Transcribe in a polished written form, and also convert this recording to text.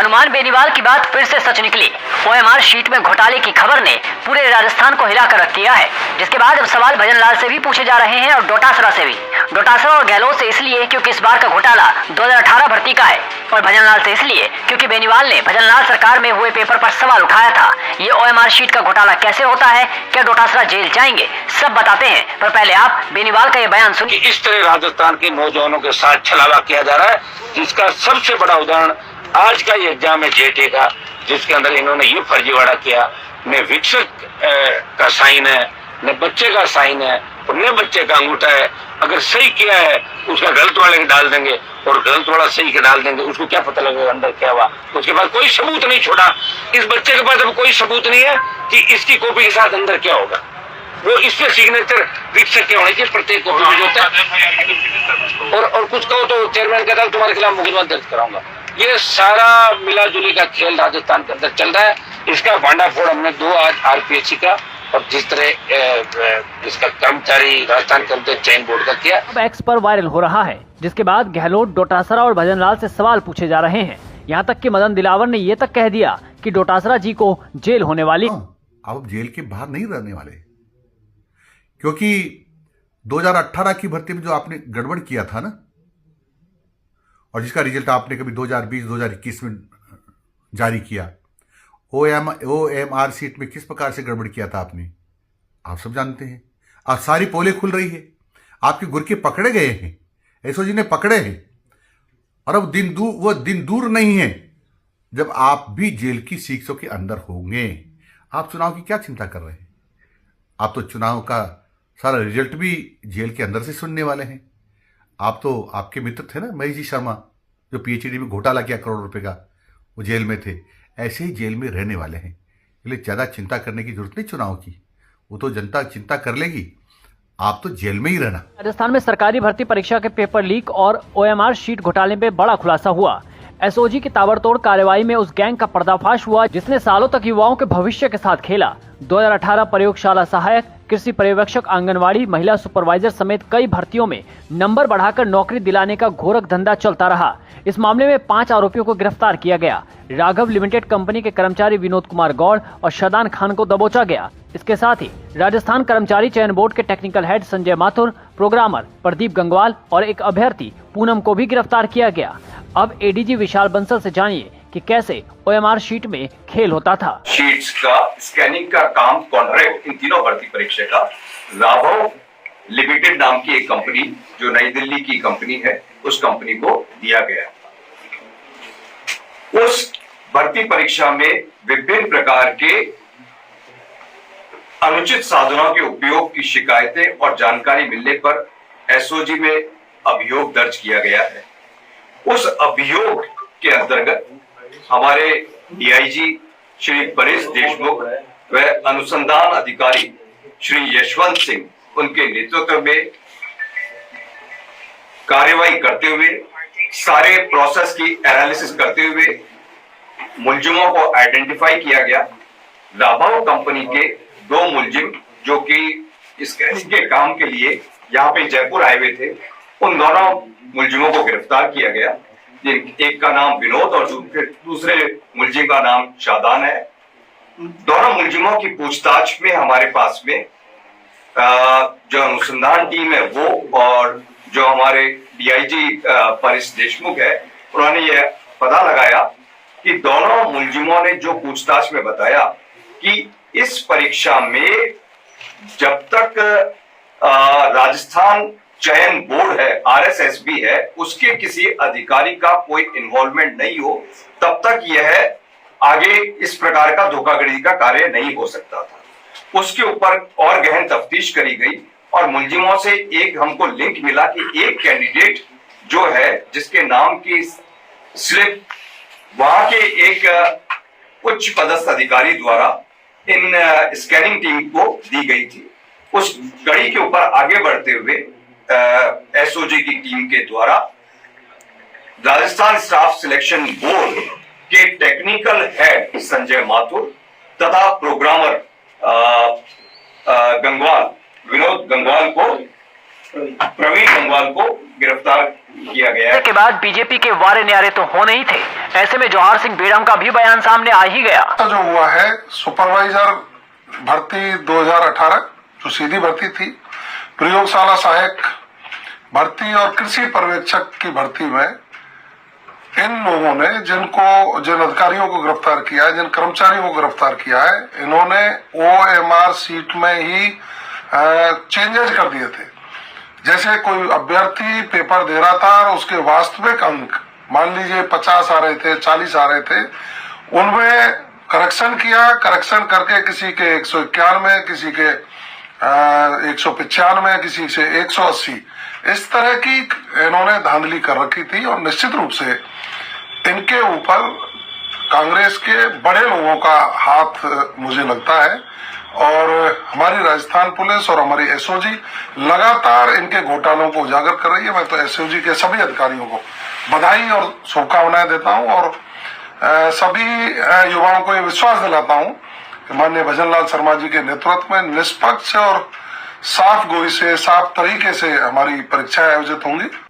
हनुमान बेनीवाल की बात फिर से सच निकली। ओएमआर शीट में घोटाले की खबर ने पूरे राजस्थान को हिलाकर रख दिया है, जिसके बाद अब सवाल भजनलाल से भी पूछे जा रहे हैं और डोटासरा से भी। डोटासरा और गहलोत से इसलिए क्योंकि इस बार का घोटाला 2018 भर्ती का है, और भजनलाल से इसलिए क्योंकि बेनीवाल ने भजनलाल सरकार में हुए पेपर पर सवाल उठाया था। ये ओएमआर शीट का घोटाला कैसे होता है, क्या डोटासरा जेल जाएंगे, सब बताते हैं। पर पहले आप बेनीवाल का ये बयान सुनिए। इस तरह राजस्थान के नौजवानों के साथ छलावा किया जा रहा है, जिसका सबसे बड़ा उदाहरण आज का ये एग्जाम है जेटे का, जिसके अंदर इन्होंने ये फर्जीवाड़ा किया। न विक्षक का साइन है, न बच्चे का साइन है, और न बच्चे का अंगूठा है। अगर सही किया है उसका गलत वाले के डाल देंगे, और गलत वाला सही के डाल देंगे। उसको क्या पता लगेगा अंदर क्या हुआ। उसके बाद कोई सबूत नहीं छोड़ा। इस बच्चे के पास अब कोई सबूत नहीं है कि इसकी कॉपी के साथ अंदर क्या होगा। वो इस पे सिग्नेचर विक्षक के होने चाहिए प्रत्येक कॉपी में होता है। और कुछ कहो तो चेयरमैन कहता है तुम्हारे खिलाफ मुकदमा दर्ज कराऊंगा। ये सारा मिला जुली का खेल राजस्थान के अंदर चल रहा है। इसका भांडाफोड़ हमने 2 आज आरपीएससी का और जिस तरह इसका कर्मचारी राजस्थान कर्मचारी चयन बोर्ड का किया। अब एक्स पर वायरल हो रहा है, जिसके बाद गहलोत, डोटासरा और भजनलाल से सवाल पूछे जा रहे हैं। यहाँ तक कि मदन दिलावर ने ये तक कह दिया कि डोटासरा जी को जेल होने वाली। अब जेल के बाहर नहीं रहने वाले, क्योंकि 2018 की भर्ती में जो आपने गड़बड़ किया था ना, और जिसका रिजल्ट आपने कभी 2020-2021 में जारी किया, ओएमआर शीट में किस प्रकार से गड़बड़ किया था आपने, आप सब जानते हैं। अब सारी पोलें खुल रही है, आपके गुरके पकड़े गए हैं, एसओजी ने पकड़े हैं। और अब वो दिन दूर नहीं है जब आप भी जेल की सीक्सों के अंदर होंगे। आप चुनाव की क्या चिंता कर रहे हैं? आप तो चुनाव का सारा रिजल्ट भी जेल के अंदर से सुनने वाले हैं। आप तो, आपके मित्र थे ना महेश जी शर्मा, जो पीएचडी में घोटाला किया करोड़ रुपए का, वो जेल में थे। ऐसे ही जेल में रहने वाले हैं, इसलिए ज़्यादा चिंता करने की जरूरत नहीं चुनाव की। वो तो जनता चिंता कर लेगी, आप तो जेल में ही रहना। राजस्थान में सरकारी भर्ती परीक्षा के पेपर लीक और ओएमआर शीट घोटाले में बड़ा खुलासा हुआ। एसओजी की ताबड़तोड़ कार्रवाई में उस गैंग का पर्दाफाश हुआ जिसने सालों तक युवाओं के भविष्य के साथ खेला। 2018 प्रयोगशाला सहायक, कृषि पर्यवेक्षक, आंगनवाड़ी, महिला सुपरवाइजर समेत कई भर्तियों में नंबर बढ़ाकर नौकरी दिलाने का घोरक धंधा चलता रहा। इस मामले में 5 आरोपियों को गिरफ्तार किया गया। राघव लिमिटेड कंपनी के कर्मचारी विनोद कुमार गौड़ और शदान खान को दबोचा गया। इसके साथ ही राजस्थान कर्मचारी चयन बोर्ड के technical head Sanjay Mathur, programmer Pradeep Gangwal और एक अभ्यर्थी पूनम को भी गिरफ्तार किया गया। अब एडीजी विशाल बंसल से जानिए कि कैसे ओएमआर शीट में खेल होता था। शीट्स का स्कैनिंग का काम कॉन्ट्रैक्ट इन तीनों भर्ती परीक्षा का राघव लिमिटेड नाम की एक कंपनी, जो नई दिल्ली की कंपनी है, उस कंपनी को दिया गया। उस भर्ती परीक्षा में विभिन्न प्रकार के अनुचित साधनों के उपयोग की शिकायतें और जानकारी मिलने पर एसओजी में अभियोग दर्ज किया गया है। उस अभियोग के अंतर्गत हमारे डीआईजी श्री परेश देशमुख व अनुसंधान अधिकारी श्री यशवंत सिंह, उनके नेतृत्व में कार्रवाई करते हुए, सारे प्रोसेस की एनालिसिस करते हुए मुलजिमों को आइडेंटिफाई किया गया। राघव कंपनी के 2 मुलजिम जो कि स्कैनिंग के काम के लिए यहाँ पे जयपुर आए हुए थे, उन दोनों मुलजिमों को गिरफ्तार किया गया। एक का नाम विनोद और दूसरे मुलजिम का नाम शादान है। दोनों मुलजिमों की पूछताछ में हमारे पास में जो अनुसंधान टीम है वो, और जो हमारे डीआईजी परेश देशमुख है, उन्होंने ये पता लगाया कि दोनों मुलजिमों ने जो पूछताछ में बताया कि इस परीक्षा में जब तक राजस्थान चयन बोर्ड है, आरएसएसबी है, उसके किसी अधिकारी का कोई इन्वॉल्वमेंट नहीं हो, तब तक यह आगे इस प्रकार का धोखाधड़ी का कार्य नहीं हो सकता था। उसके ऊपर और गहन तफ्तीश करी गई और मुलजिमों से एक हमको लिंक मिला कि एक कैंडिडेट जो है, जिसके नाम की स्लिप वहां के एक उच्च पदस्थ अधिकारी द्वारा इन स्कैनिंग टीम को दी गई थी। उस कड़ी के ऊपर आगे बढ़ते हुए एसओजी की टीम के द्वारा राजस्थान स्टाफ सिलेक्शन बोर्ड के टेक्निकल हेड संजय माथुर तथा प्रोग्रामर गंगवाल, विनोद गंगवाल को प्रवीण गंगवाल को गिरफ्तार किया गया है। के बाद बीजेपी के वारे न्यारे तो होने ही थे, ऐसे में जौहर सिंह बेड़म का भी बयान सामने आ ही गया। जो हुआ है सुपरवाइजर भर्ती 2018 जो सीधी भर्ती थी, प्रयोगशाला सहायक भर्ती और कृषि पर्यवेक्षक की भर्ती में इन लोगों ने जिन अधिकारियों को गिरफ्तार किया है, जिन कर्मचारियों को गिरफ्तार किया है, इन्होंने OMR सीट में ही चेंजेस कर दिए थे। जैसे कोई अभ्यर्थी पेपर दे रहा था और उसके वास्तविक अंक मान लीजिए 50 आ रहे थे, 40 आ रहे थे, उनमें करेक्शन किया, करेक्शन करके किसी के 191, किसी के 195, किसी से 180, इस तरह की इन्होंने धांधली कर रखी थी। और निश्चित रूप से इनके ऊपर कांग्रेस के बड़े लोगों का हाथ मुझे लगता है, और हमारी राजस्थान पुलिस और हमारी SOG लगातार इनके घोटालों को उजागर कर रही है। मैं तो SOG के सभी अधिकारियों को बधाई और शुभकामनाएं देता हूं, और सभी युवाओं को ये विश्वास दिलाता हूं कि माननीय भजन लाल शर्मा जी के नेतृत्व में निष्पक्ष और साफ गोई से, साफ तरीके से हमारी परीक्षाएं आयोजित होंगी।